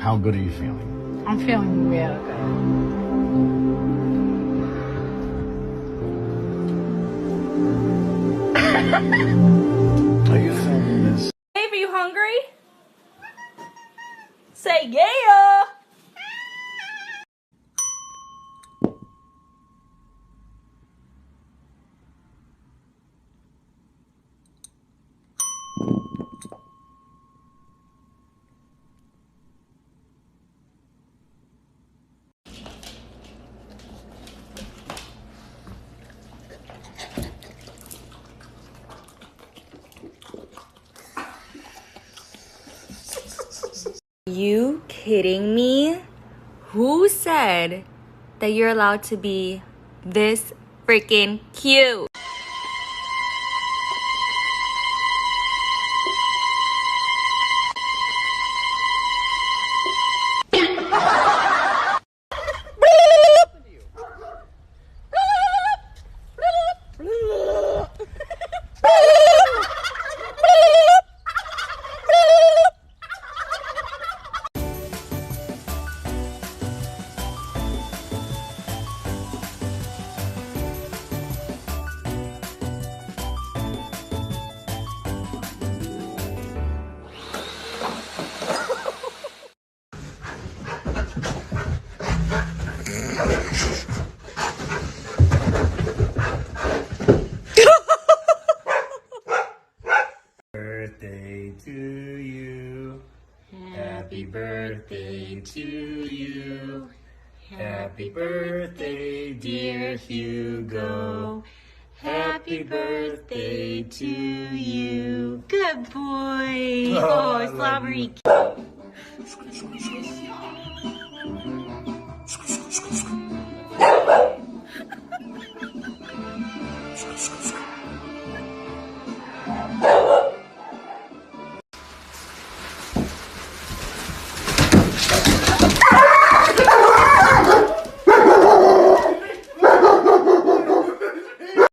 How good are you feeling? I'm feeling real good. Are you filming this? Dave, are you hungry? Say yeah! You kidding me? Who said that you're allowed to be this freaking cute? Birthday to you. Happy birthday to you. Happy birthday, dear Hugo. Happy birthday to you. Good boy. Oh, slobbery.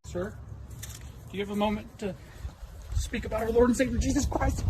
Sir, do you have a moment to speak about our Lord and Savior Jesus Christ?